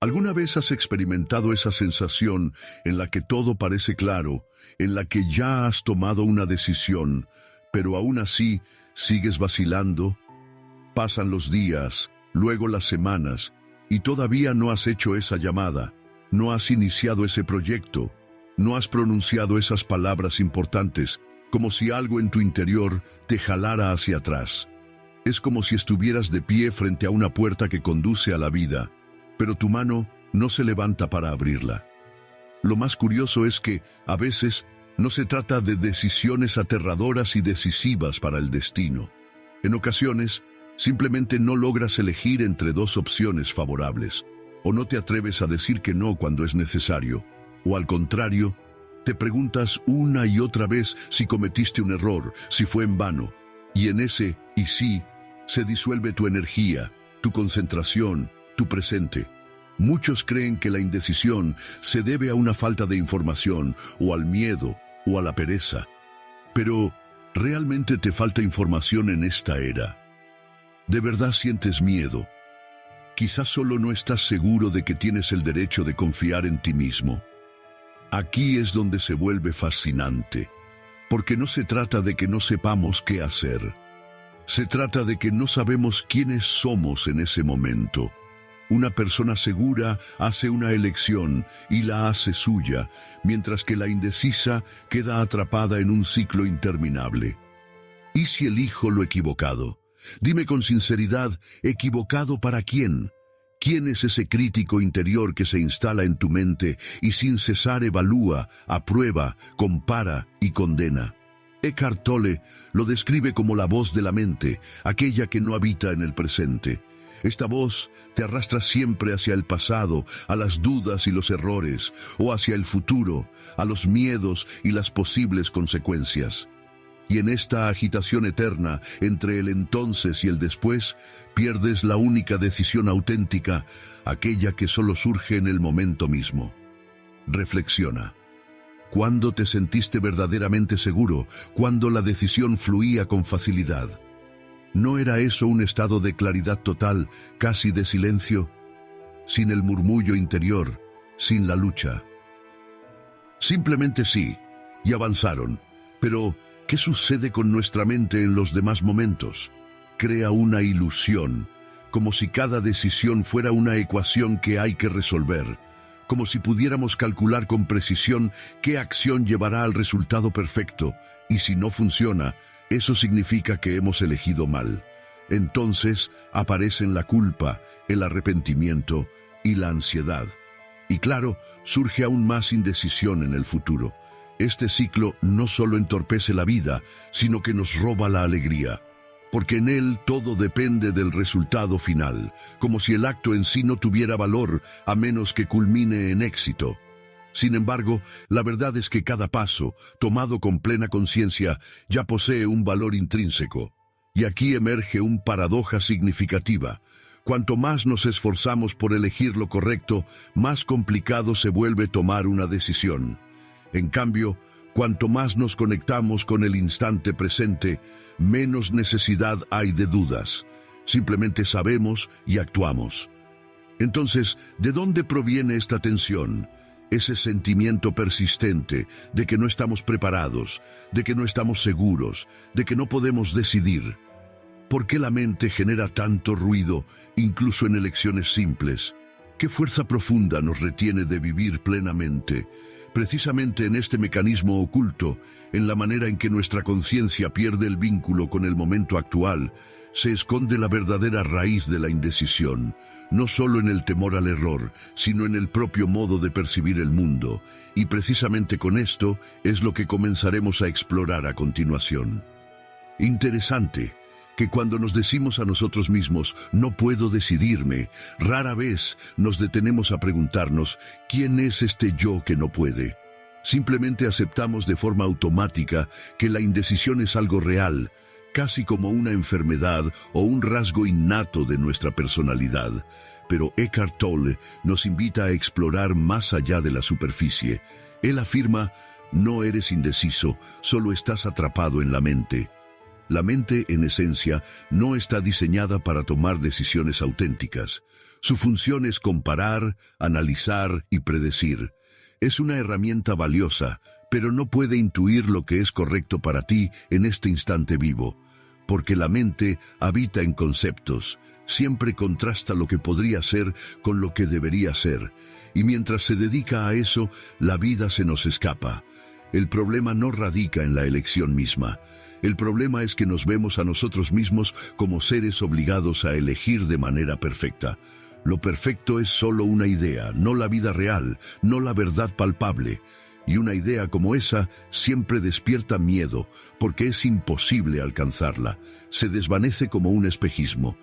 ¿Alguna vez has experimentado esa sensación en la que todo parece claro, en la que ya has tomado una decisión, pero aún así sigues vacilando? Pasan los días, luego las semanas, y todavía no has hecho esa llamada, no has iniciado ese proyecto, no has pronunciado esas palabras importantes, como si algo en tu interior te jalara hacia atrás. Es como si estuvieras de pie frente a una puerta que conduce a la vida, pero tu mano no se levanta para abrirla. Lo más curioso es que, a veces, no se trata de decisiones aterradoras y decisivas para el destino. En ocasiones, simplemente no logras elegir entre dos opciones favorables, o no te atreves a decir que no cuando es necesario, o al contrario, te preguntas una y otra vez si cometiste un error, si fue en vano, y en ese "y sí" se disuelve tu energía, tu concentración, tu presente. Muchos creen que la indecisión se debe a una falta de información, o al miedo, o a la pereza. Pero, ¿realmente te falta información en esta era? ¿De verdad sientes miedo? Quizás solo no estás seguro de que tienes el derecho de confiar en ti mismo. Aquí es donde se vuelve fascinante, porque no se trata de que no sepamos qué hacer. Se trata de que no sabemos quiénes somos en ese momento. Una persona segura hace una elección y la hace suya, mientras que la indecisa queda atrapada en un ciclo interminable. ¿Y si elijo lo equivocado? Dime con sinceridad, ¿equivocado para quién? ¿Quién es ese crítico interior que se instala en tu mente y sin cesar evalúa, aprueba, compara y condena? Eckhart Tolle lo describe como la voz de la mente, aquella que no habita en el presente. Esta voz te arrastra siempre hacia el pasado, a las dudas y los errores, o hacia el futuro, a los miedos y las posibles consecuencias. Y en esta agitación eterna entre el entonces y el después, pierdes la única decisión auténtica, aquella que solo surge en el momento mismo. Reflexiona. ¿Cuándo te sentiste verdaderamente seguro? ¿Cuándo la decisión fluía con facilidad? ¿No era eso un estado de claridad total, casi de silencio? Sin el murmullo interior, sin la lucha. Simplemente sí, y avanzaron. Pero, ¿qué sucede con nuestra mente en los demás momentos? Crea una ilusión, como si cada decisión fuera una ecuación que hay que resolver, como si pudiéramos calcular con precisión qué acción llevará al resultado perfecto, y si no funciona, eso significa que hemos elegido mal. Entonces aparecen la culpa, el arrepentimiento y la ansiedad. Y claro, surge aún más indecisión en el futuro. Este ciclo no solo entorpece la vida, sino que nos roba la alegría, porque en él todo depende del resultado final, como si el acto en sí no tuviera valor a menos que culmine en éxito. Sin embargo, la verdad es que cada paso, tomado con plena conciencia, ya posee un valor intrínseco. Y aquí emerge una paradoja significativa. Cuanto más nos esforzamos por elegir lo correcto, más complicado se vuelve tomar una decisión. En cambio, cuanto más nos conectamos con el instante presente, menos necesidad hay de dudas. Simplemente sabemos y actuamos. Entonces, ¿de dónde proviene esta tensión? Ese sentimiento persistente de que no estamos preparados, de que no estamos seguros, de que no podemos decidir. ¿Por qué la mente genera tanto ruido, incluso en elecciones simples? ¿Qué fuerza profunda nos retiene de vivir plenamente? Precisamente en este mecanismo oculto, en la manera en que nuestra conciencia pierde el vínculo con el momento actual, se esconde la verdadera raíz de la indecisión, no solo en el temor al error, sino en el propio modo de percibir el mundo, y precisamente con esto es lo que comenzaremos a explorar a continuación. Interesante que cuando nos decimos a nosotros mismos, no puedo decidirme, rara vez nos detenemos a preguntarnos, ¿quién es este yo que no puede? Simplemente aceptamos de forma automática que la indecisión es algo real, casi como una enfermedad o un rasgo innato de nuestra personalidad. Pero Eckhart Tolle nos invita a explorar más allá de la superficie. Él afirma, no eres indeciso, solo estás atrapado en la mente. La mente, en esencia, no está diseñada para tomar decisiones auténticas. Su función es comparar, analizar y predecir. Es una herramienta valiosa, pero no puede intuir lo que es correcto para ti en este instante vivo, porque la mente habita en conceptos, siempre contrasta lo que podría ser con lo que debería ser, y mientras se dedica a eso, la vida se nos escapa. El problema no radica en la elección misma. El problema es que nos vemos a nosotros mismos como seres obligados a elegir de manera perfecta. Lo perfecto es solo una idea, no la vida real, no la verdad palpable. Y una idea como esa siempre despierta miedo, porque es imposible alcanzarla. Se desvanece como un espejismo.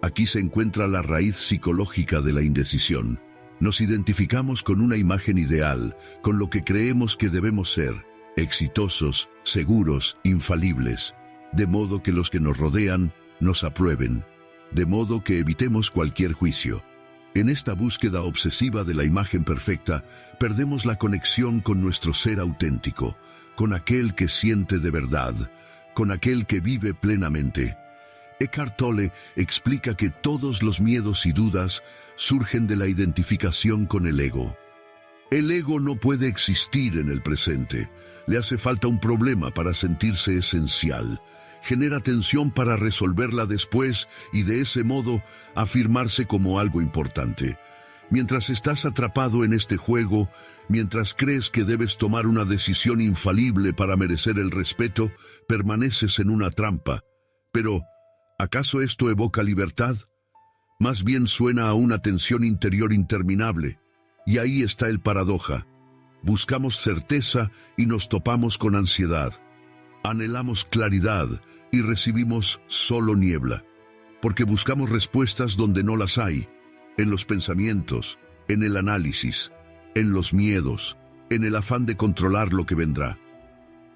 Aquí se encuentra la raíz psicológica de la indecisión. Nos identificamos con una imagen ideal, con lo que creemos que debemos ser, exitosos, seguros, infalibles, de modo que los que nos rodean nos aprueben, de modo que evitemos cualquier juicio. En esta búsqueda obsesiva de la imagen perfecta, perdemos la conexión con nuestro ser auténtico, con aquel que siente de verdad, con aquel que vive plenamente. Eckhart Tolle explica que todos los miedos y dudas surgen de la identificación con el ego. El ego no puede existir en el presente. Le hace falta un problema para sentirse esencial. Genera tensión para resolverla después y de ese modo afirmarse como algo importante. Mientras estás atrapado en este juego, mientras crees que debes tomar una decisión infalible para merecer el respeto, permaneces en una trampa. Pero, ¿acaso esto evoca libertad? Más bien suena a una tensión interior interminable. Y ahí está el paradoja. Buscamos certeza y nos topamos con ansiedad. Anhelamos claridad y recibimos solo niebla. Porque buscamos respuestas donde no las hay. En los pensamientos, en el análisis, en los miedos, en el afán de controlar lo que vendrá.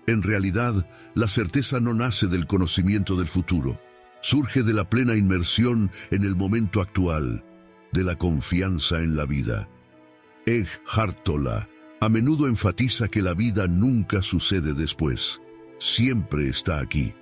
En realidad, la certeza no nace del conocimiento del futuro. Surge de la plena inmersión en el momento actual, de la confianza en la vida. Eckhart Tolle a menudo enfatiza que la vida nunca sucede después, siempre está aquí.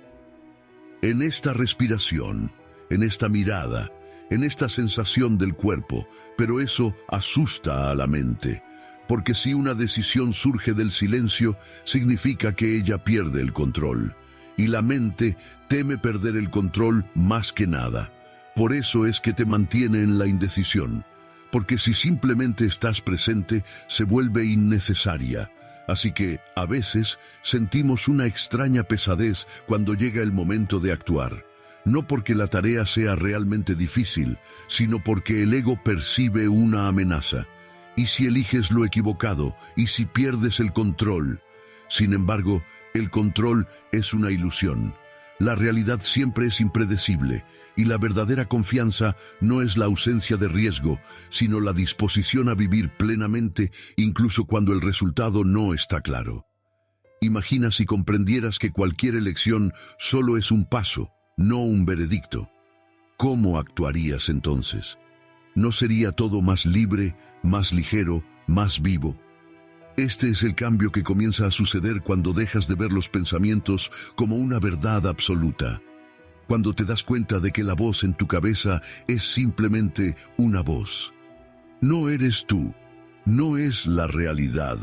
En esta respiración, en esta mirada, en esta sensación del cuerpo, pero eso asusta a la mente, porque si una decisión surge del silencio, significa que ella pierde el control. Y la mente teme perder el control más que nada. Por eso es que te mantiene en la indecisión. Porque si simplemente estás presente, se vuelve innecesaria. Así que, a veces, sentimos una extraña pesadez cuando llega el momento de actuar. No porque la tarea sea realmente difícil, sino porque el ego percibe una amenaza. ¿Y si eliges lo equivocado? ¿Y si pierdes el control? Sin embargo, el control es una ilusión. La realidad siempre es impredecible, y la verdadera confianza no es la ausencia de riesgo, sino la disposición a vivir plenamente, incluso cuando el resultado no está claro. Imagina si comprendieras que cualquier elección solo es un paso, no un veredicto. ¿Cómo actuarías entonces? ¿No sería todo más libre, más ligero, más vivo? Este es el cambio que comienza a suceder cuando dejas de ver los pensamientos como una verdad absoluta. Cuando te das cuenta de que la voz en tu cabeza es simplemente una voz. No eres tú, no es la realidad,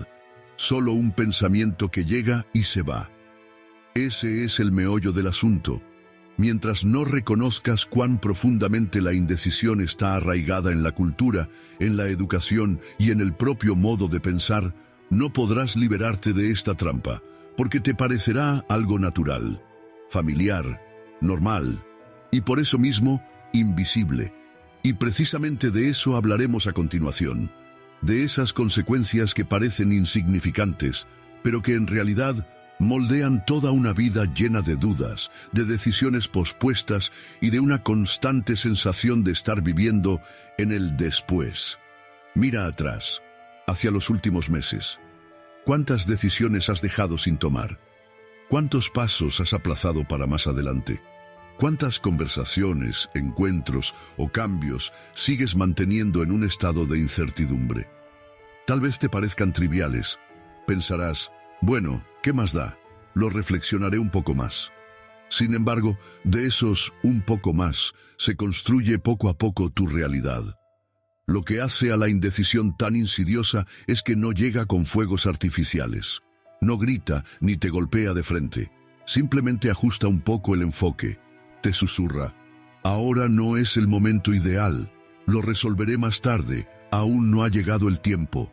solo un pensamiento que llega y se va. Ese es el meollo del asunto. Mientras no reconozcas cuán profundamente la indecisión está arraigada en la cultura, en la educación y en el propio modo de pensar, no podrás liberarte de esta trampa, porque te parecerá algo natural, familiar, normal, y por eso mismo, invisible. Y precisamente de eso hablaremos a continuación, de esas consecuencias que parecen insignificantes, pero que en realidad moldean toda una vida llena de dudas, de decisiones pospuestas y de una constante sensación de estar viviendo en el después. Mira atrás, hacia los últimos meses. ¿Cuántas decisiones has dejado sin tomar? ¿Cuántos pasos has aplazado para más adelante? ¿Cuántas conversaciones, encuentros o cambios sigues manteniendo en un estado de incertidumbre? Tal vez te parezcan triviales. Pensarás, bueno, ¿qué más da? Lo reflexionaré un poco más. Sin embargo, de esos un poco más se construye poco a poco tu realidad. Lo que hace a la indecisión tan insidiosa es que no llega con fuegos artificiales. No grita ni te golpea de frente. Simplemente ajusta un poco el enfoque. Te susurra: ahora no es el momento ideal. Lo resolveré más tarde. Aún no ha llegado el tiempo.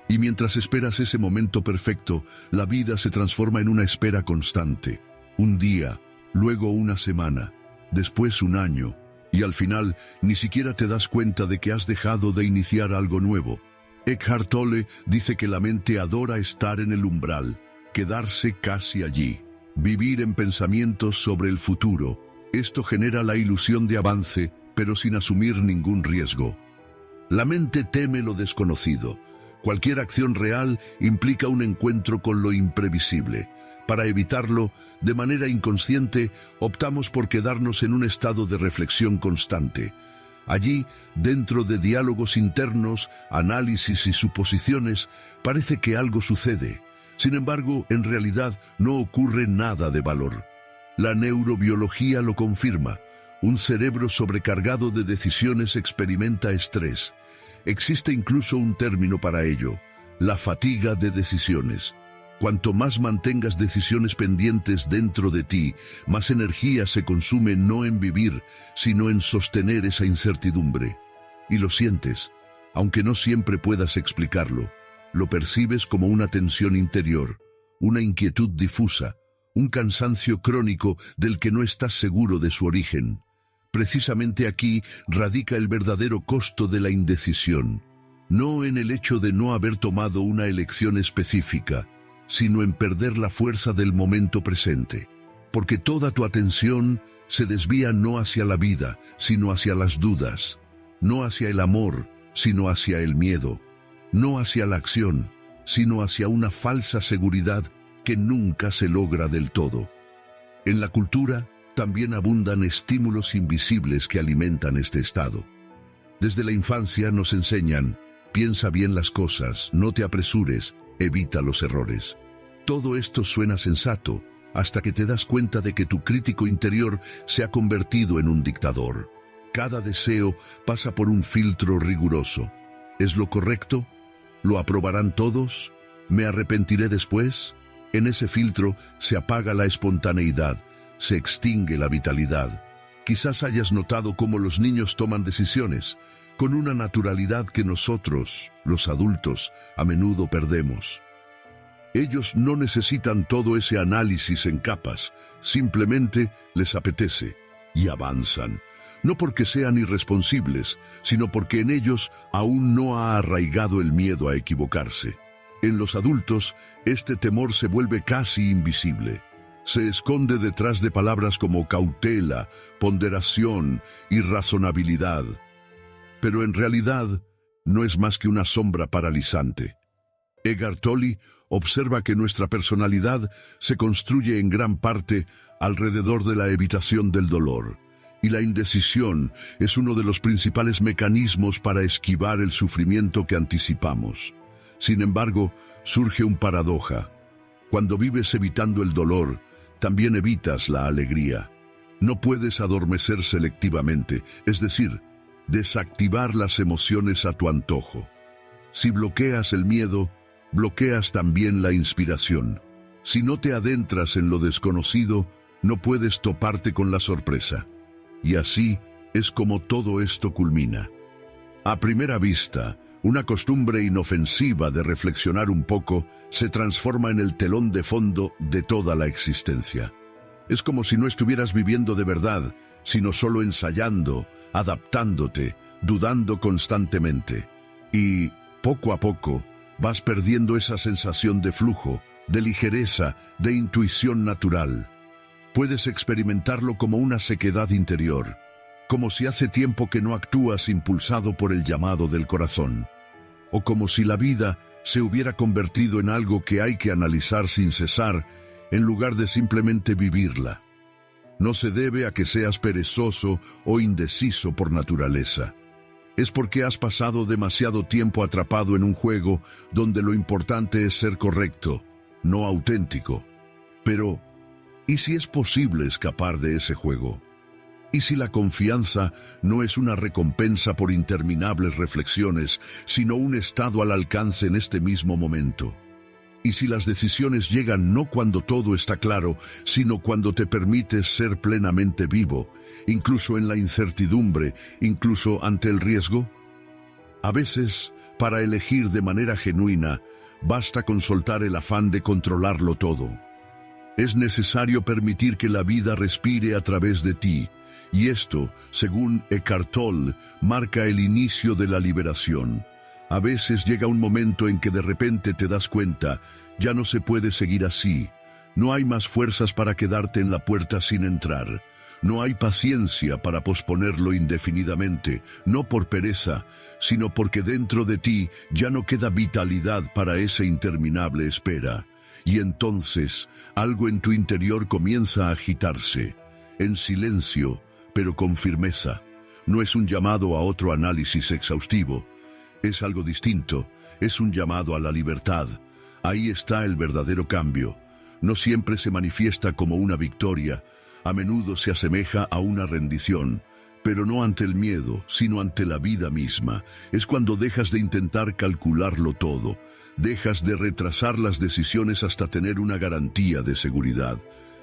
Y mientras esperas ese momento perfecto, la vida se transforma en una espera constante. Un día, luego una semana, después un año, y al final ni siquiera te das cuenta de que has dejado de iniciar algo nuevo. Eckhart Tolle dice que la mente adora estar en el umbral, quedarse casi allí, vivir en pensamientos sobre el futuro. Esto genera la ilusión de avance, pero sin asumir ningún riesgo. La mente teme lo desconocido. Cualquier acción real implica un encuentro con lo imprevisible. Para evitarlo, de manera inconsciente, optamos por quedarnos en un estado de reflexión constante. Allí, dentro de diálogos internos, análisis y suposiciones, parece que algo sucede. Sin embargo, en realidad no ocurre nada de valor. La neurobiología lo confirma. Un cerebro sobrecargado de decisiones experimenta estrés. Existe incluso un término para ello: la fatiga de decisiones. Cuanto más mantengas decisiones pendientes dentro de ti, más energía se consume no en vivir, sino en sostener esa incertidumbre. Y lo sientes, aunque no siempre puedas explicarlo. Lo percibes como una tensión interior, una inquietud difusa, un cansancio crónico del que no estás seguro de su origen. Precisamente aquí radica el verdadero costo de la indecisión, no en el hecho de no haber tomado una elección específica, sino en perder la fuerza del momento presente, porque toda tu atención se desvía no hacia la vida, sino hacia las dudas, no hacia el amor, sino hacia el miedo, no hacia la acción, sino hacia una falsa seguridad que nunca se logra del todo. En la cultura también abundan estímulos invisibles que alimentan este estado. Desde la infancia nos enseñan: piensa bien las cosas, no te apresures, evita los errores. Todo esto suena sensato, hasta que te das cuenta de que tu crítico interior se ha convertido en un dictador. Cada deseo pasa por un filtro riguroso. ¿Es lo correcto? ¿Lo aprobarán todos? ¿Me arrepentiré después? En ese filtro se apaga la espontaneidad, se extingue la vitalidad. Quizás hayas notado cómo los niños toman decisiones, con una naturalidad que nosotros, los adultos, a menudo perdemos. Ellos no necesitan todo ese análisis en capas, simplemente les apetece y avanzan. No porque sean irresponsables, sino porque en ellos aún no ha arraigado el miedo a equivocarse. En los adultos, este temor se vuelve casi invisible. Se esconde detrás de palabras como cautela, ponderación y razonabilidad. Pero en realidad, no es más que una sombra paralizante. Eckhart Tolle observa que nuestra personalidad se construye en gran parte alrededor de la evitación del dolor, y la indecisión es uno de los principales mecanismos para esquivar el sufrimiento que anticipamos. Sin embargo, surge un paradoja. Cuando vives evitando el dolor, también evitas la alegría. No puedes adormecer selectivamente, es decir, desactivar las emociones a tu antojo. Si bloqueas el miedo, bloqueas también la inspiración. Si no te adentras en lo desconocido, no puedes toparte con la sorpresa. Y así es como todo esto culmina. A primera vista, una costumbre inofensiva de reflexionar un poco se transforma en el telón de fondo de toda la existencia. Es como si no estuvieras viviendo de verdad, sino solo ensayando, adaptándote, dudando constantemente. Y, poco a poco, vas perdiendo esa sensación de flujo, de ligereza, de intuición natural. Puedes experimentarlo como una sequedad interior, como si hace tiempo que no actúas impulsado por el llamado del corazón, o como si la vida se hubiera convertido en algo que hay que analizar sin cesar, en lugar de simplemente vivirla. No se debe a que seas perezoso o indeciso por naturaleza. Es porque has pasado demasiado tiempo atrapado en un juego donde lo importante es ser correcto, no auténtico. Pero, ¿y si es posible escapar de ese juego? ¿Y si la confianza no es una recompensa por interminables reflexiones, sino un estado al alcance en este mismo momento? ¿Y si las decisiones llegan no cuando todo está claro, sino cuando te permites ser plenamente vivo, incluso en la incertidumbre, incluso ante el riesgo? A veces, para elegir de manera genuina, basta con soltar el afán de controlarlo todo. Es necesario permitir que la vida respire a través de ti, y esto, según Eckhart Tolle, marca el inicio de la liberación. A veces llega un momento en que de repente te das cuenta, ya no se puede seguir así. No hay más fuerzas para quedarte en la puerta sin entrar. No hay paciencia para posponerlo indefinidamente, no por pereza, sino porque dentro de ti ya no queda vitalidad para esa interminable espera. Y entonces, algo en tu interior comienza a agitarse, en silencio, pero con firmeza. No es un llamado a otro análisis exhaustivo. Es algo distinto, es un llamado a la libertad. Ahí está el verdadero cambio. No siempre se manifiesta como una victoria, a menudo se asemeja a una rendición, pero no ante el miedo, sino ante la vida misma. Es cuando dejas de intentar calcularlo todo, dejas de retrasar las decisiones hasta tener una garantía de seguridad.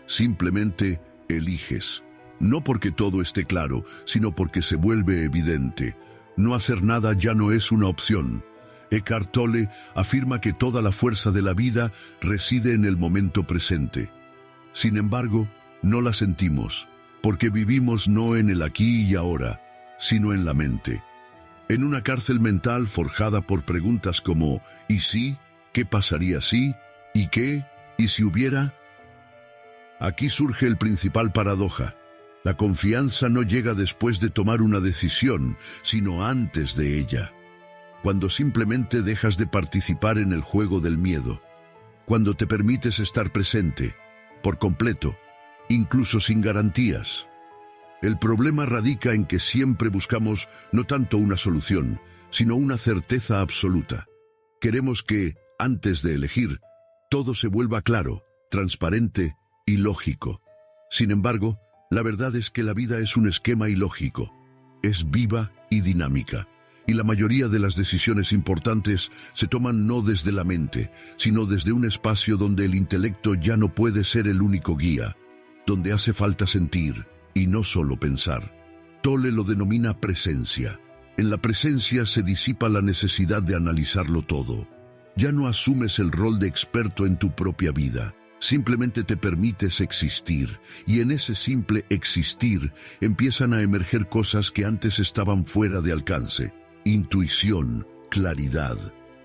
Simplemente eliges. No porque todo esté claro, sino porque se vuelve evidente. No hacer nada ya no es una opción. Eckhart Tolle afirma que toda la fuerza de la vida reside en el momento presente. Sin embargo, no la sentimos, porque vivimos no en el aquí y ahora, sino en la mente. En una cárcel mental forjada por preguntas como ¿y si? ¿Qué pasaría si? ¿Y qué? ¿Y si hubiera? Aquí surge el principal paradoja. La confianza no llega después de tomar una decisión, sino antes de ella. Cuando simplemente dejas de participar en el juego del miedo. Cuando te permites estar presente, por completo, incluso sin garantías. El problema radica en que siempre buscamos no tanto una solución, sino una certeza absoluta. Queremos que, antes de elegir, todo se vuelva claro, transparente y lógico. Sin embargo, la verdad es que la vida es un esquema ilógico. Es viva y dinámica. Y la mayoría de las decisiones importantes se toman no desde la mente, sino desde un espacio donde el intelecto ya no puede ser el único guía, donde hace falta sentir y no solo pensar. Tolle lo denomina presencia. En la presencia se disipa la necesidad de analizarlo todo. Ya no asumes el rol de experto en tu propia vida. Simplemente te permites existir, y en ese simple existir empiezan a emerger cosas que antes estaban fuera de alcance. Intuición, claridad,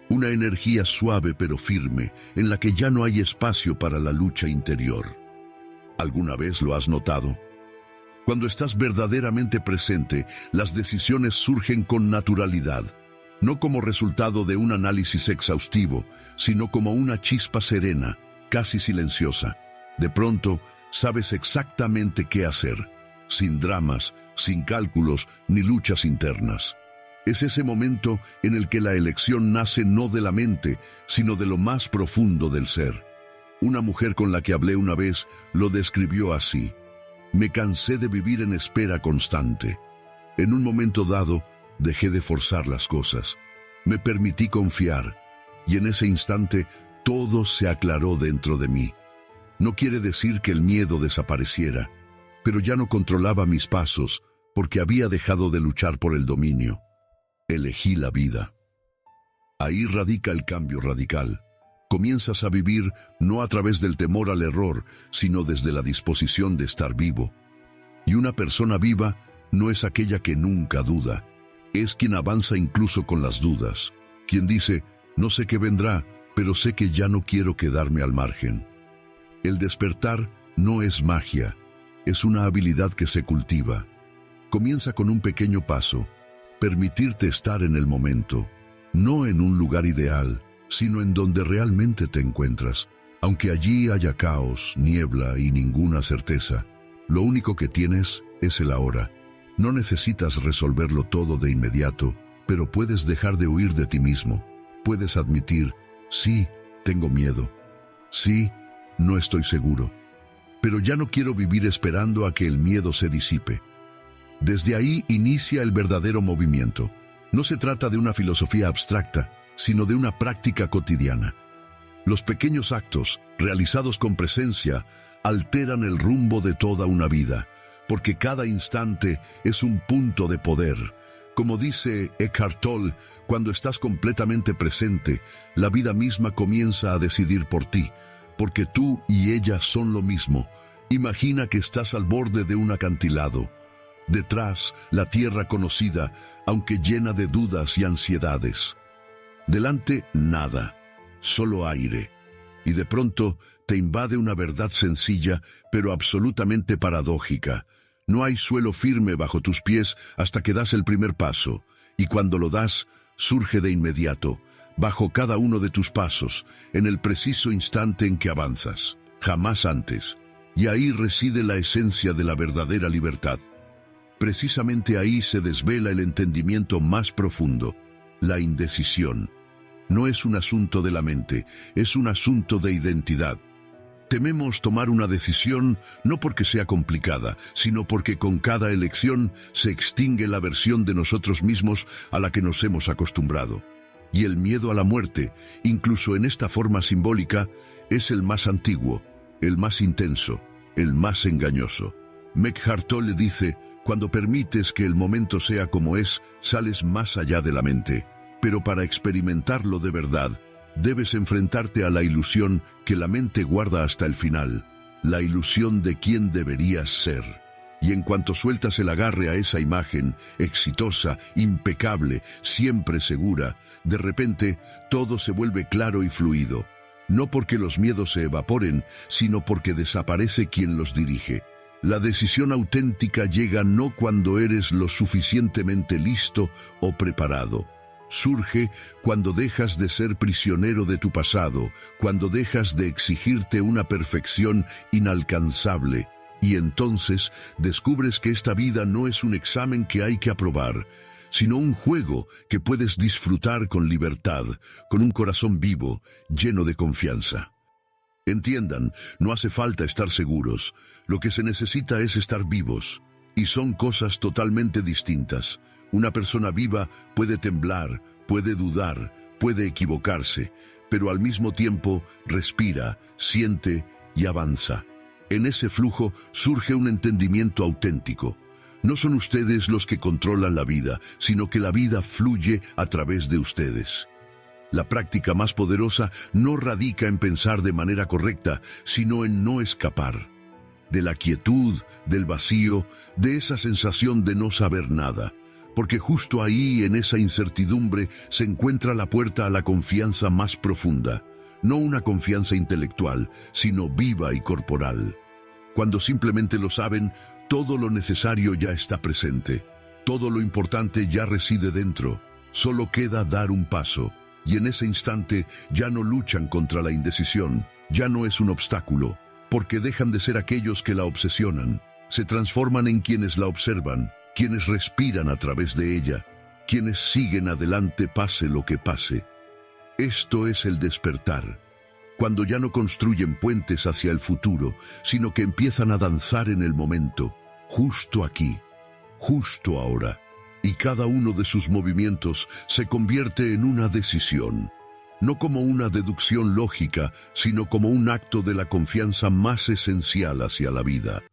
una energía suave pero firme, en la que ya no hay espacio para la lucha interior. ¿Alguna vez lo has notado? Cuando estás verdaderamente presente, las decisiones surgen con naturalidad, no como resultado de un análisis exhaustivo, sino como una chispa serena, casi silenciosa. De pronto, sabes exactamente qué hacer, sin dramas, sin cálculos ni luchas internas. Es ese momento en el que la elección nace no de la mente, sino de lo más profundo del ser. Una mujer con la que hablé una vez lo describió así: me cansé de vivir en espera constante. En un momento dado, dejé de forzar las cosas. Me permití confiar, y en ese instante todo se aclaró dentro de mí. No quiere decir que el miedo desapareciera, pero ya no controlaba mis pasos porque había dejado de luchar por el dominio. Elegí la vida. Ahí radica el cambio radical. Comienzas a vivir no a través del temor al error, sino desde la disposición de estar vivo. Y una persona viva no es aquella que nunca duda, es quien avanza incluso con las dudas, quien dice, no sé qué vendrá, pero sé que ya no quiero quedarme al margen. El despertar no es magia, es una habilidad que se cultiva. Comienza con un pequeño paso, permitirte estar en el momento, no en un lugar ideal, sino en donde realmente te encuentras. Aunque allí haya caos, niebla y ninguna certeza, lo único que tienes es el ahora. No necesitas resolverlo todo de inmediato, pero puedes dejar de huir de ti mismo. Puedes admitir, sí, tengo miedo. Sí, no estoy seguro. Pero ya no quiero vivir esperando a que el miedo se disipe. Desde ahí inicia el verdadero movimiento. No se trata de una filosofía abstracta, sino de una práctica cotidiana. Los pequeños actos, realizados con presencia, alteran el rumbo de toda una vida, porque cada instante es un punto de poder. Como dice Eckhart Tolle, cuando estás completamente presente, la vida misma comienza a decidir por ti, porque tú y ella son lo mismo. Imagina que estás al borde de un acantilado. Detrás, la tierra conocida, aunque llena de dudas y ansiedades. Delante, nada, solo aire. Y de pronto te invade una verdad sencilla, pero absolutamente paradójica. No hay suelo firme bajo tus pies hasta que das el primer paso, y cuando lo das, surge de inmediato, bajo cada uno de tus pasos, en el preciso instante en que avanzas, jamás antes. Y ahí reside la esencia de la verdadera libertad. Precisamente ahí se desvela el entendimiento más profundo, la indecisión. No es un asunto de la mente, es un asunto de identidad. Tememos tomar una decisión no porque sea complicada, sino porque con cada elección se extingue la versión de nosotros mismos a la que nos hemos acostumbrado. Y el miedo a la muerte, incluso en esta forma simbólica, es el más antiguo, el más intenso, el más engañoso. Eckhart Tolle dice: cuando permites que el momento sea como es, sales más allá de la mente. Pero para experimentarlo de verdad, debes enfrentarte a la ilusión que la mente guarda hasta el final, la ilusión de quién deberías ser. Y en cuanto sueltas el agarre a esa imagen, exitosa, impecable, siempre segura, de repente todo se vuelve claro y fluido. No porque los miedos se evaporen, sino porque desaparece quien los dirige. La decisión auténtica llega no cuando eres lo suficientemente listo o preparado. Surge cuando dejas de ser prisionero de tu pasado, cuando dejas de exigirte una perfección inalcanzable, y entonces descubres que esta vida no es un examen que hay que aprobar, sino un juego que puedes disfrutar con libertad, con un corazón vivo, lleno de confianza. Entiendan, no hace falta estar seguros, lo que se necesita es estar vivos, y son cosas totalmente distintas. Una persona viva puede temblar, puede dudar, puede equivocarse, pero al mismo tiempo respira, siente y avanza. En ese flujo surge un entendimiento auténtico. No son ustedes los que controlan la vida, sino que la vida fluye a través de ustedes. La práctica más poderosa no radica en pensar de manera correcta, sino en no escapar. De la quietud, del vacío, de esa sensación de no saber nada. Porque justo ahí, en esa incertidumbre, se encuentra la puerta a la confianza más profunda. No una confianza intelectual, sino viva y corporal. Cuando simplemente lo saben, todo lo necesario ya está presente. Todo lo importante ya reside dentro. Solo queda dar un paso. Y en ese instante ya no luchan contra la indecisión. Ya no es un obstáculo. Porque dejan de ser aquellos que la obsesionan. Se transforman en quienes la observan, quienes respiran a través de ella, quienes siguen adelante pase lo que pase. Esto es el despertar, cuando ya no construyen puentes hacia el futuro, sino que empiezan a danzar en el momento, justo aquí, justo ahora, y cada uno de sus movimientos se convierte en una decisión, no como una deducción lógica, sino como un acto de la confianza más esencial hacia la vida.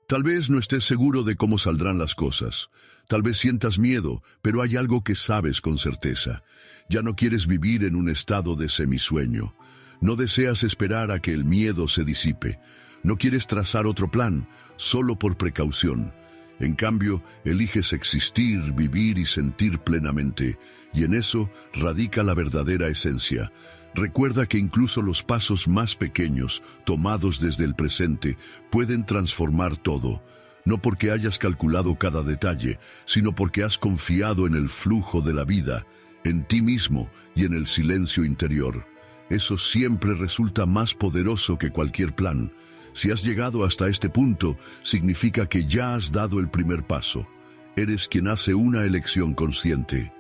Tal vez no estés seguro de cómo saldrán las cosas. Tal vez sientas miedo, pero hay algo que sabes con certeza. Ya no quieres vivir en un estado de semisueño. No deseas esperar a que el miedo se disipe. No quieres trazar otro plan, solo por precaución. En cambio, eliges existir, vivir y sentir plenamente. Y en eso radica la verdadera esencia. Recuerda que incluso los pasos más pequeños, tomados desde el presente, pueden transformar todo. No porque hayas calculado cada detalle, sino porque has confiado en el flujo de la vida, en ti mismo y en el silencio interior. Eso siempre resulta más poderoso que cualquier plan. Si has llegado hasta este punto, significa que ya has dado el primer paso. Eres quien hace una elección consciente.